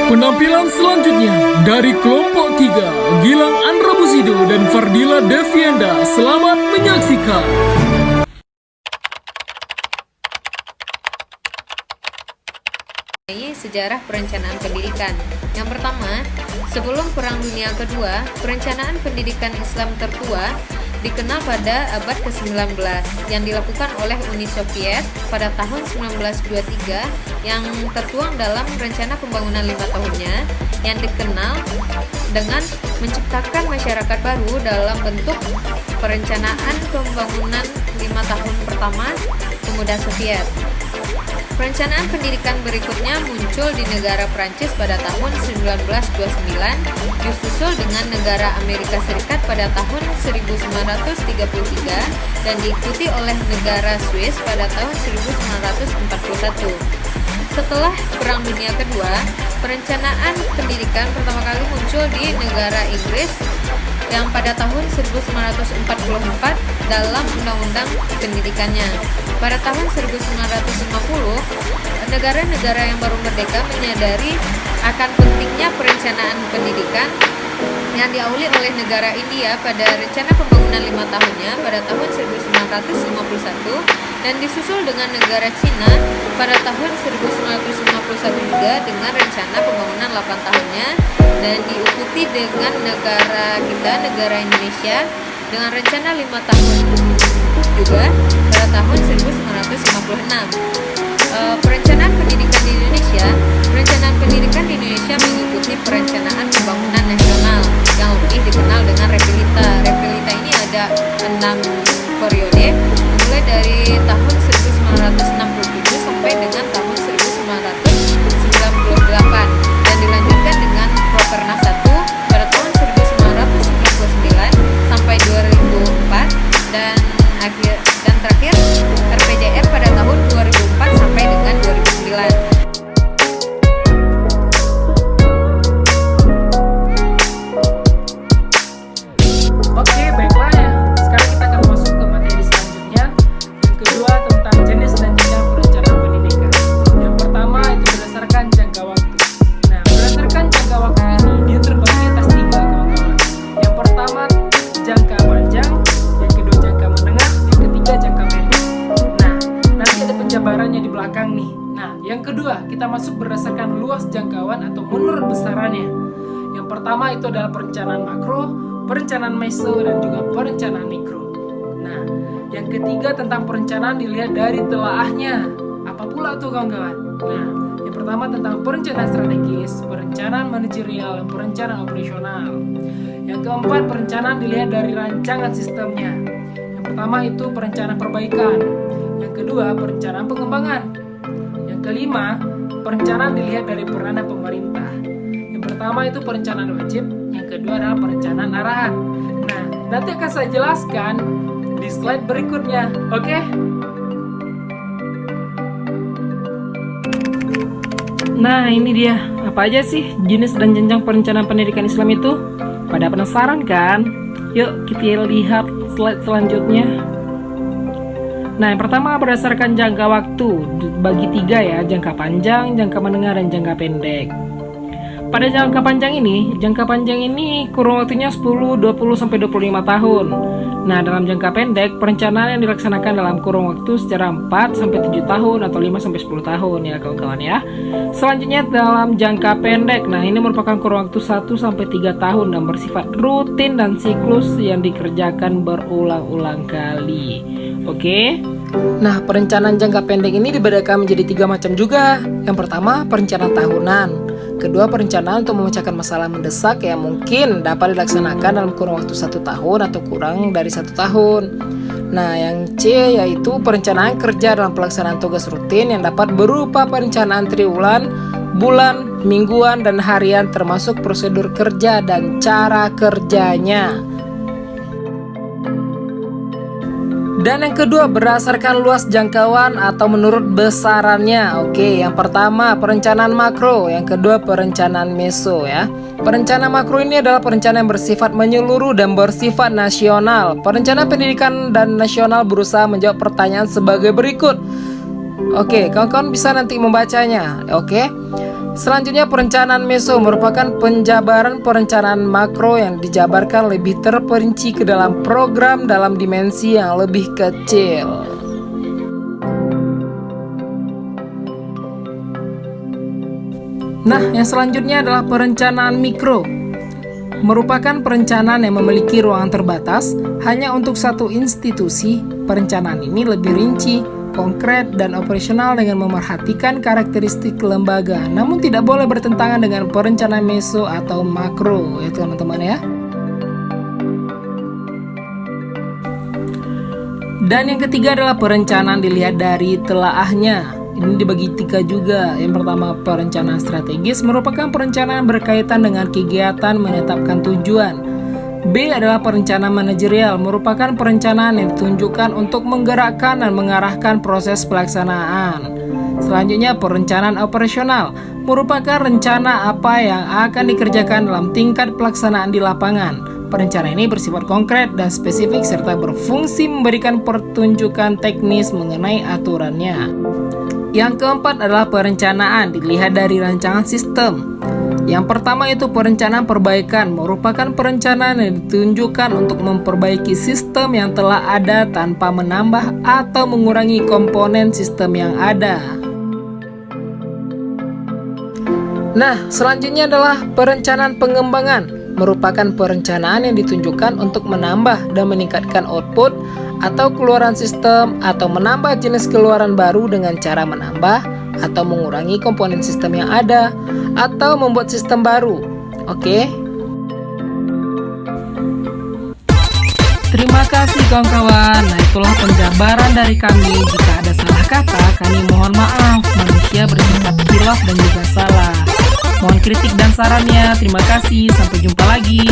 Penampilan selanjutnya dari kelompok 3, Gilang Andra Busido dan Fardila Devienda. Selamat menyaksikan. Sejarah perencanaan pendidikan. Yang pertama, sebelum Perang Dunia Kedua, perencanaan pendidikan Islam tertua dikenal pada abad ke-19 yang dilakukan oleh Uni Soviet pada tahun 1923 yang tertuang dalam rencana pembangunan 5 tahunnya yang dikenal dengan menciptakan masyarakat baru dalam bentuk perencanaan pembangunan 5 tahun pertama pemuda Soviet. Perencanaan pendidikan berikutnya muncul di negara Prancis pada tahun 1929, disusul dengan negara Amerika Serikat pada tahun 1933 dan diikuti oleh negara Swiss pada tahun 1941. Setelah Perang Dunia Kedua, perencanaan pendidikan pertama kali muncul di negara Inggris yang pada tahun 1944 dalam undang-undang pendidikannya. Pada tahun 1950, negara-negara yang baru merdeka menyadari akan pentingnya perencanaan pendidikan yang diawali oleh negara India pada rencana pembangunan 5 tahunnya pada tahun 1951 dan disusul dengan negara Cina pada tahun 1951 juga dengan rencana pembangunan 8 tahunnya dan diikuti dengan negara kita, negara Indonesia dengan rencana 5 tahun juga pada tahun 1956. Perencanaan pendidikan di Indonesia mengikuti perencanaan pembangunan nasional yang lebih dikenal dengan Repilita. Repilita ini ada 6 periode mulai dari tahun 1967 sampai dengan tahun 1998 dan dilanjutkan dengan Prokernas 1 pada tahun 1999 sampai 2004 dan terakhir RPJM pada tahun 2004 sampai dengan 2009. Oke, baiklah ya. Sekarang kita akan masuk ke materi selanjutnya. Yang kedua tentang jenis dan jenjang perencanaan pendidikan. Yang pertama itu berdasarkan jangka waktu. Nah, berdasarkan jangka waktu ini dia terbagi atas 3 kawan-kawan. Yang pertama jangka panjang, yang kedua jangka menengah, yang ketiga jangka pendek. Nah, nanti ada penjabarannya di belakang nih. Nah, yang kedua kita masuk berdasarkan luas jangkauan atau menurut besarannya. Yang pertama itu adalah perencanaan makro, perencanaan meso, dan juga perencanaan mikro. Nah, yang ketiga tentang perencanaan dilihat dari telaahnya. Apa pula tuh kawan-kawan? Nah, yang pertama tentang perencanaan strategis, perencanaan manajerial, dan perencanaan operasional. Yang keempat, perencanaan dilihat dari rancangan sistemnya. Yang pertama itu perencanaan perbaikan. Yang kedua, perencanaan pengembangan. Yang kelima, perencanaan dilihat dari peranan pemerintah. Yang pertama itu perencanaan wajib, yang kedua adalah perencanaan arahan. Nah, nanti akan saya jelaskan di slide berikutnya, oke? Nah, ini dia. Apa aja sih jenis dan jenjang perencanaan pendidikan Islam itu? Pada penasaran kan? Yuk kita lihat slide selanjutnya. Nah, yang pertama berdasarkan jangka waktu dibagi 3 ya, jangka panjang, jangka menengah, dan jangka pendek. Pada jangka panjang ini kurun waktunya 10, 20 sampai 25 tahun. Nah, dalam jangka pendek perencanaan yang dilaksanakan dalam kurun waktu secara 4 sampai 7 tahun atau 5 sampai 10 tahun ya kawan-kawan ya. Selanjutnya dalam jangka pendek. Nah, ini merupakan kurun waktu 1 sampai 3 tahun dan bersifat rutin dan siklus yang dikerjakan berulang-ulang kali. Oke. Nah, perencanaan jangka pendek ini dibedakan menjadi 3 macam juga. Yang pertama, perencanaan tahunan. Kedua, perencanaan untuk memecahkan masalah mendesak yang mungkin dapat dilaksanakan dalam kurun waktu 1 tahun atau kurang dari 1 tahun. Nah, yang C yaitu perencanaan kerja dalam pelaksanaan tugas rutin yang dapat berupa perencanaan triwulan, bulan, mingguan, dan harian termasuk prosedur kerja dan cara kerjanya. Dan yang kedua berdasarkan luas jangkauan atau menurut besarannya. Oke, yang pertama perencanaan makro, yang kedua perencanaan meso ya. Perencanaan makro ini adalah perencanaan yang bersifat menyeluruh dan bersifat nasional. Perencanaan pendidikan dan nasional berusaha menjawab pertanyaan sebagai berikut. Oke, kawan-kawan bisa nanti membacanya. Oke. Selanjutnya, perencanaan meso merupakan penjabaran perencanaan makro yang dijabarkan lebih terperinci ke dalam program dalam dimensi yang lebih kecil. Nah, yang selanjutnya adalah perencanaan mikro. Merupakan perencanaan yang memiliki ruangan terbatas hanya untuk satu institusi. Perencanaan ini lebih rinci, konkret, dan operasional dengan memerhatikan karakteristik lembaga, namun tidak boleh bertentangan dengan perencanaan meso atau makro, ya teman-teman ya. Dan yang ketiga adalah perencanaan dilihat dari telaahnya. Ini dibagi 3 juga. Yang pertama, perencanaan strategis merupakan perencanaan berkaitan dengan kegiatan menetapkan tujuan. B adalah perencanaan manajerial, merupakan perencanaan yang ditunjukkan untuk menggerakkan dan mengarahkan proses pelaksanaan. Selanjutnya, perencanaan operasional merupakan rencana apa yang akan dikerjakan dalam tingkat pelaksanaan di lapangan. Perencanaan ini bersifat konkret dan spesifik serta berfungsi memberikan pertunjukan teknis mengenai aturannya. Yang keempat adalah perencanaan dilihat dari rancangan sistem. Yang pertama itu perencanaan perbaikan, merupakan perencanaan yang ditunjukkan untuk memperbaiki sistem yang telah ada tanpa menambah atau mengurangi komponen sistem yang ada. Nah, selanjutnya adalah perencanaan pengembangan, merupakan perencanaan yang ditunjukkan untuk menambah dan meningkatkan output atau keluaran sistem, atau menambah jenis keluaran baru dengan cara menambah atau mengurangi komponen sistem yang ada, atau membuat sistem baru. Oke? Terima kasih kawan-kawan. Nah, itulah penjabaran dari kami. Jika ada salah kata, kami mohon maaf. Manusia bersifat khilaf dan juga salah. Mohon kritik dan sarannya. Terima kasih. Sampai jumpa lagi.